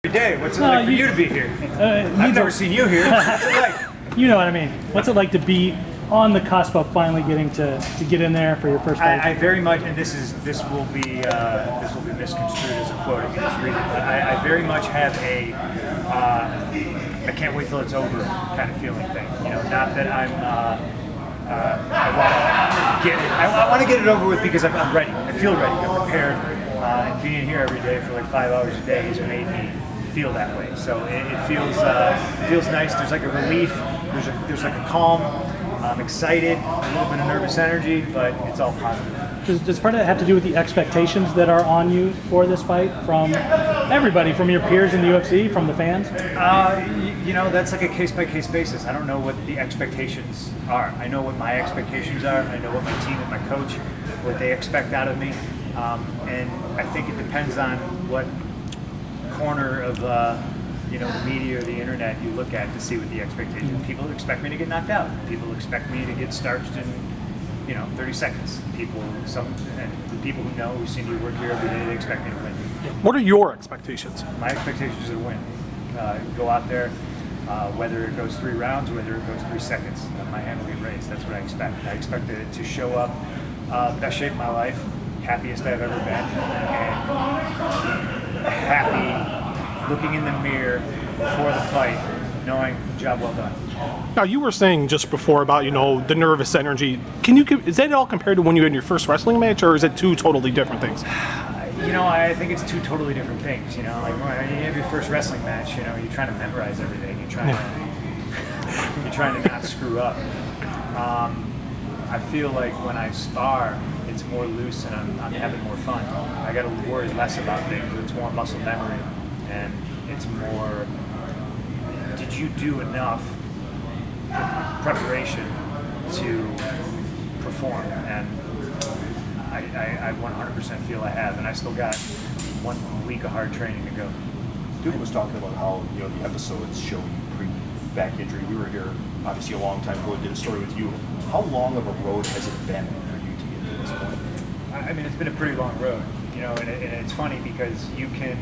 Every day. What's it like for you to be here? I've never seen you here. What's it like? You know what I mean. What's it like to be on the cusp of finally getting to get in there for your first fight? I very much, and this will be misconstrued as a quote if you just read it. But I very much have a I can't wait till it's over kind of feeling thing. You know, not that I want to get it over with because I'm ready. I feel ready. I'm prepared. And being here every day for like 5 hours a day has made me feel that way. So it feels nice. There's like a relief. There's like a calm. I'm excited. A little bit of nervous energy, but it's all positive. Does part of that have to do with the expectations that are on you for this fight from everybody, from your peers in the UFC, from the fans? You know, that's like a case-by-case basis. I don't know what the expectations are. I know what my expectations are. I know what my team and my coach, what they expect out of me. And I think it depends on what corner of the media or the internet you look at to see what the expectations. People expect me to get knocked out. People expect me to get starched in 30 seconds. The people who know, who've seen me work here every day, they expect me to win. What are your expectations? My expectations are to win. Go out there, whether it goes 3 rounds, whether it goes 3 seconds, my hand will be raised. That's what I expect. I expect it to show up best shape of my life, happiest I've ever been, and happy looking in the mirror before the fight, knowing job well done. Now, you were saying just before about the nervous energy. Is that all compared to when you had your first wrestling match, or is it 2 totally different things? I think it's 2 totally different things. Like when you have your first wrestling match, you're trying to memorize everything. You're trying to not screw up. I feel like when I spar, it's more loose and I'm having more fun. I got to worry less about things. It's more muscle memory, and it's more, did you do enough preparation to perform? And I 100% feel I have, and I still got 1 week of hard training to go. Duke was talking about how the episodes show you pre-back injury. We were here obviously a long time ago and did a story with you. How long of a road has it been for you to get to this point? I mean, it's been a pretty long road, and it's funny because you can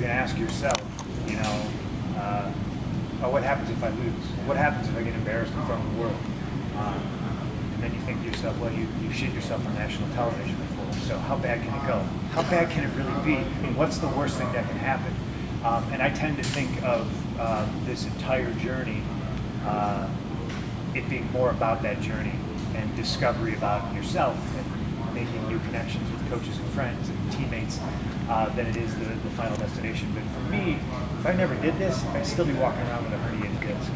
ask yourself, what happens if I lose? What happens if I get embarrassed in front of the world? And then you think to yourself, well, you shit yourself on national television before, so how bad can it go? How bad can it really be? What's the worst thing that can happen? And I tend to think of this entire journey, it being more about that journey and discovery about yourself and making new connections with coaches and friends and teammates than it is the final destination. But for me, if I never did this, I'd still be walking around with a herniated disc.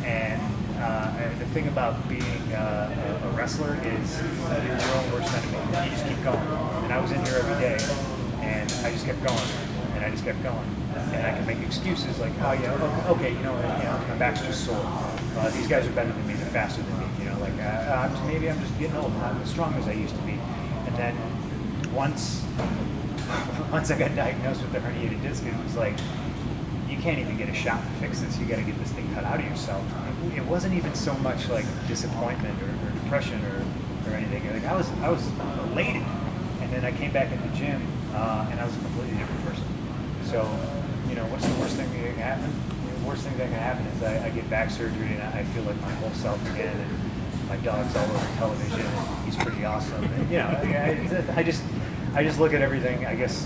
And the thing about being a wrestler is you're your own worst enemy. You just keep going. And I was in here every day, and I just kept going, and I just kept going. And I can make excuses like, oh yeah, okay, my back's just sore. These guys are better than me, they're faster than me. Maybe I'm just getting old, I'm not as strong as I used to be. And then once I got diagnosed with the herniated disc, it was like, you can't even get a shot to fix this. You got to get this thing cut out of yourself. It wasn't even so much like disappointment or depression or anything. Like I was elated, and then I came back in the gym and I was a completely different person. So, what's the worst thing that can happen? The worst thing that can happen is I get back surgery and I feel like my whole self again. And my dog's all over television. And he's pretty awesome. And, I just look at everything, I guess,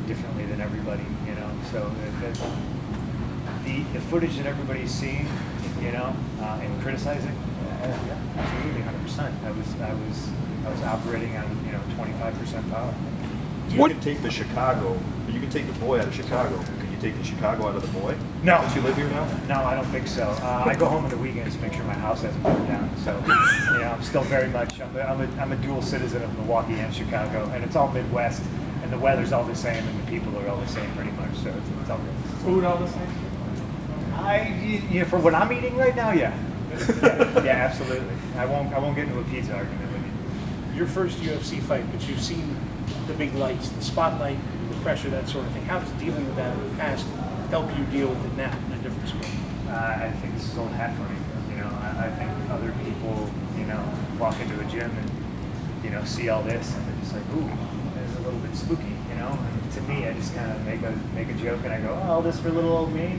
differently than everybody. So the footage that everybody's seeing, and criticizing, absolutely 100%. I was operating on 25% power. You can take the Chicago, you can take the boy out of Chicago. Can you take the Chicago out of the boy? No. Don't you live here now? No, I don't think so. I go home on the weekends to make sure my house hasn't burned down. So, I'm still very much, I'm a dual citizen of Milwaukee and Chicago, and it's all Midwest, and the weather's all the same, and the people are all the same pretty much. So it's all good. Food all the same? For what I'm eating right now, yeah. Yeah, absolutely. I won't get into a pizza argument with you. Your first UFC fight, but you've seen the big lights, the spotlight, the pressure, that sort of thing. How does dealing with that in the past help you deal with it now in a different sport? I think this is old hat for me. I think other people, walk into a gym and, see all this and they're just like, ooh, it's a little bit spooky, know. And to me, I just kind of make a joke and I go, oh, all this for little old me.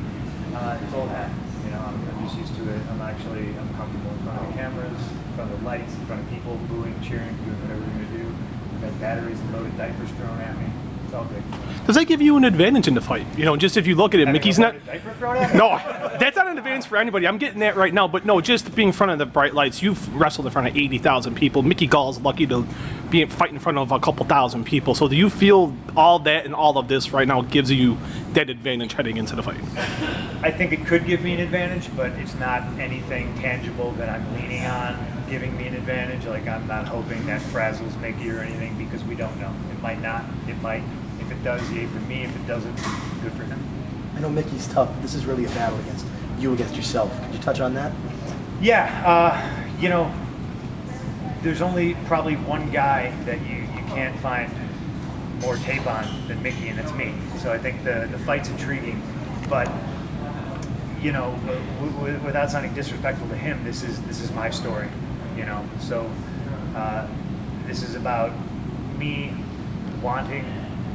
It's old hat. You know, I'm just used to it. I'm comfortable in front of the cameras, in front of the lights, in front of people booing, cheering, doing whatever we're gonna do. I've had batteries and loaded diapers thrown at me. It's all good. Does that give you an advantage in the fight? You know, just if you look at it, Mickey's not. Diaper thrown at me? No, that's not an advantage for anybody. I'm getting that right now, but no, just being in front of the bright lights. You've wrestled in front of 80,000 people. Mickey Gall's lucky to be fighting in front of a couple thousand people. So do you feel all that and all of this right now gives you that advantage heading into the fight? I think it could give me an advantage, but it's not anything tangible that I'm leaning on giving me an advantage. Like, I'm not hoping that frazzles Mickey or anything, because we don't know. It might not. It might. If it does, yay for me. If it doesn't, good for him. I know Mickey's tough, but this is really a battle against yourself. Could you touch on that? Yeah, you know, there's only probably one guy that you can't find more tape on than Mickey, and that's me. So I think the fight's intriguing, but you know, without sounding disrespectful to him, this is my story, you know. So this is about me wanting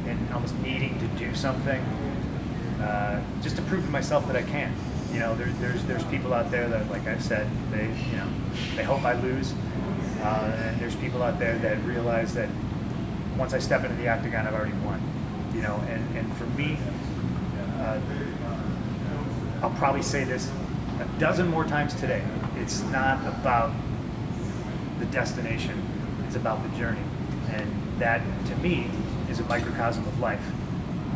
and almost needing to do something just to prove to myself that I can. You know, there's people out there that, like I've said, they hope I lose, and there's people out there that realize that once I step into the octagon, I've already won. You know, and for me, I'll probably say this a dozen more times today. It's not about the destination; it's about the journey, and that, to me, is a microcosm of life.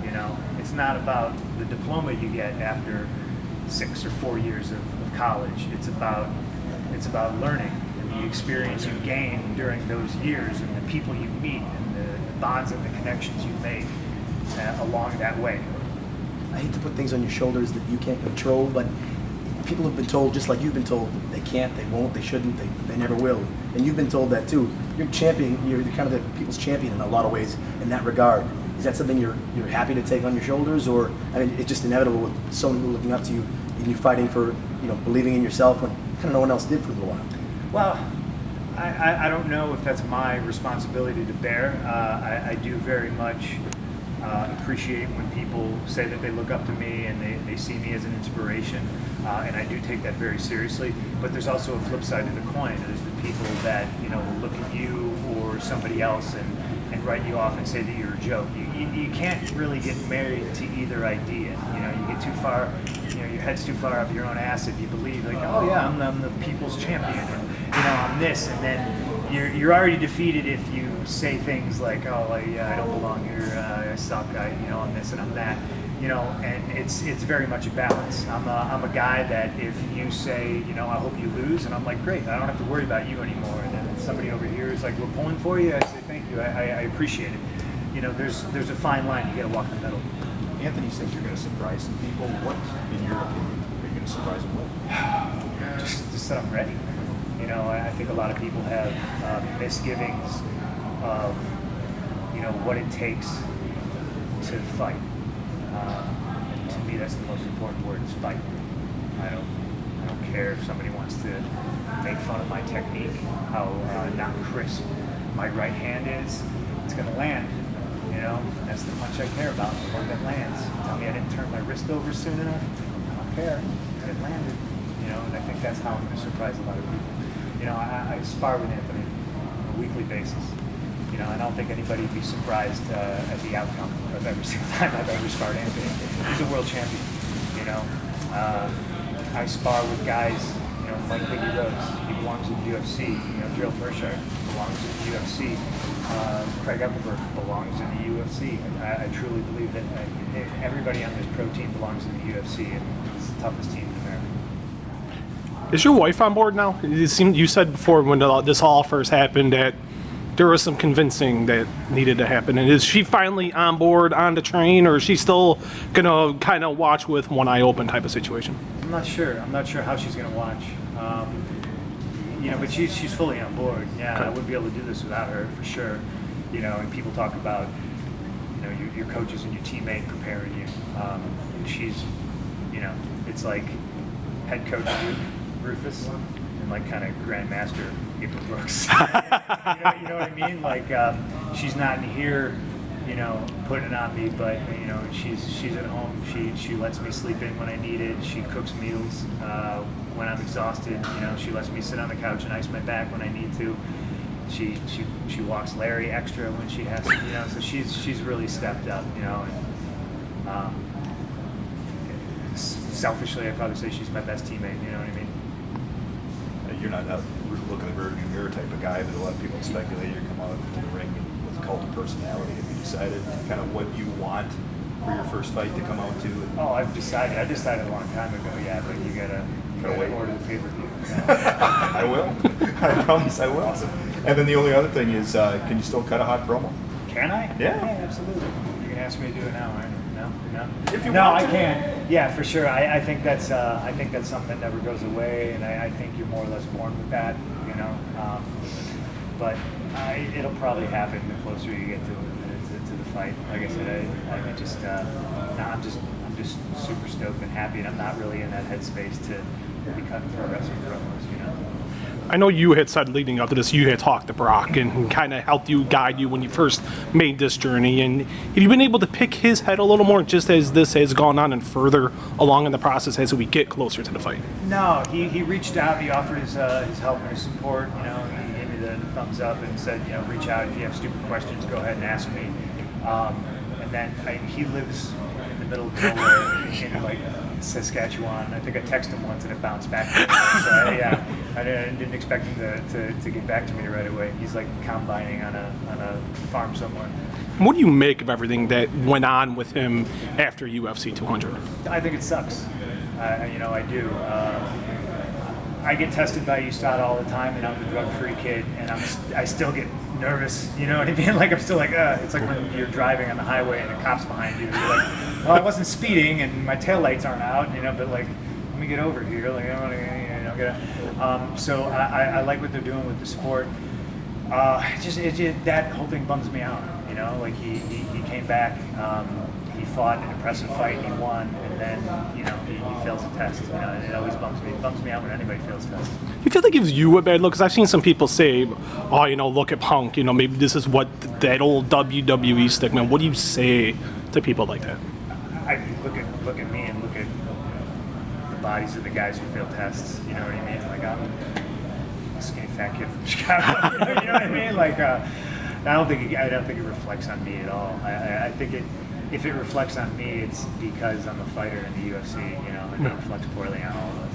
You know, it's not about the diploma you get after 6 or 4 years of college. It's about learning and the experience you gain during those years, and the people you meet, and the bonds and the connections you make along that way. I hate to put things on your shoulders that you can't control, but people have been told, just like you've been told, they can't, they won't, they shouldn't, they never will. And you've been told that too. You're champion, you're kind of the people's champion in a lot of ways in that regard. Is that something you're happy to take on your shoulders, or I mean, it's just inevitable with so many people looking up to you and you fighting for, you know, believing in yourself when kind of no one else did for a little while? Well, I don't know if that's my responsibility to bear. I do very much appreciate when people say that they look up to me and they see me as an inspiration, and I do take that very seriously. But there's also a flip side to the coin. There's the people that, you know, will look at you or somebody else and write you off and say that you're a joke. You can't really get married to either idea. You know, you get too far, you know, your head's too far up your own ass if you believe, like, oh yeah, I'm the people's champion, and, you know, I'm this, and then you're already defeated if you say things like, oh yeah, I don't belong here, I suck, I'm this and I'm that. You know, and it's very much a balance. I'm a guy that if you say, you know, I hope you lose, and I'm like, great, I don't have to worry about you anymore. And then somebody over here is like, we're pulling for you. I say, thank you, I appreciate it. You know, there's a fine line. You got to walk the middle. Anthony says you're going to surprise some people. What, in your opinion, are you going to surprise them with? Just that I'm ready. You know, I think a lot of people have misgivings of, you know, what it takes to fight. And to me, that's the most important word, is fight. I don't care if somebody wants to make fun of my technique, how not crisp my right hand is. It's going to land, you know. That's the punch I care about, the one that lands. Tell me I didn't turn my wrist over soon enough. I don't care. It landed, you know. And I think that's how I'm going to surprise a lot of people. You know, I spar with Anthony on a weekly basis. You know, I don't think anybody would be surprised at the outcome of every single time I've ever sparred Anthony. He's a world champion, you know. I spar with guys, you know, like Mickey Gall. He belongs in the UFC. You know, Gerald Mearshart belongs in the UFC. Craig Eppleford belongs in the UFC. I truly believe that everybody on this pro team belongs in the UFC, and it's the toughest team in America. Is your wife on board now? You said before when this all first happened that there was some convincing that needed to happen. And is she finally on board, on the train, or is she still gonna kind of watch with one eye open type of situation? I'm not sure. I'm not sure how she's gonna watch. You know, but she's fully on board. Yeah, okay. I wouldn't be able to do this without her for sure. You know, and people talk about, you know, your coaches and your teammate preparing you. She's, you know, it's like head coach Luke Rufus and like kind of grandmaster April Brooks. You know what I mean? Like, she's not in here you know, putting it on me, but you know, she's at home. She lets me sleep in when I need it. She cooks meals when I'm exhausted. You know, she lets me sit on the couch and ice my back when I need to. She walks Larry extra when she has to. You know, so she's really stepped up. You know, and selfishly, I'd probably say she's my best teammate. You know what I mean? You're not a look in the rearview mirror type of guy, but a lot of people speculate you come out into the ring with a cult of personality. Have you decided kind of what you want for your first fight to come out to? Oh, I've decided. I decided a long time ago. Yeah, but you gotta wait. order the pay-per-view. I will. I promise I will. Awesome. And then the only other thing is, can you still cut a hot promo? Can I? Yeah. Absolutely. You can ask me to do it now, right? No. If you no, want I to. can. Yeah, for sure. I think that's something that never goes away, and I think you're more or less born with that, you know. But it'll probably happen the closer you get to the fight. Like I said, I'm just super stoked and happy, and I'm not really in that headspace to be cutting pro wrestling promos, you know. I know you had said leading up to this, you had talked to Brock and kind of helped you, guide you when you first made this journey. And have you been able to pick his head a little more just as this has gone on and further along in the process as we get closer to the fight? No, he reached out. He offered his help and his support. You know, he gave me the thumbs up and said, you know, reach out if you have stupid questions. Go ahead and ask me. And then he lives in the middle of nowhere in like Saskatchewan. I think I texted him once and it bounced back to me. So I didn't expect him to get back to me right away. He's like combining on a farm somewhere. What do you make of everything that went on with him after UFC 200? I think it sucks. You know, I do. I get tested by USADA all the time, and I'm the drug-free kid, and I still get nervous. You know what I mean? Like I'm still like, it's like when you're driving on the highway and the cop's behind you. You're like, well, I wasn't speeding, and my taillights aren't out. You know, but like, let me get over here. Like I want to, you know, get. So I like what they're doing with the sport. That whole thing bums me out. You know, like he came back. He fought an impressive fight and he won, and then you know he fails a test. You know, and it always bums me out when anybody fails a test. Do you feel that gives you a bad look? Because I've seen some people say, oh, you know, look at Punk. You know, maybe this is what that old WWE stick, man. What do you say to people like that? I look at me and look at the bodies of the guys who fail tests. You know what I mean? Like I'm a skinny fat kid from Chicago. You know what I mean? Like I don't think it reflects on me at all. I think if it reflects on me, it's because I'm a fighter in the UFC. You know, it reflects poorly on all of us.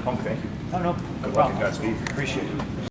Punk, thank you. Oh no, Good luck and Godspeed. Appreciate it.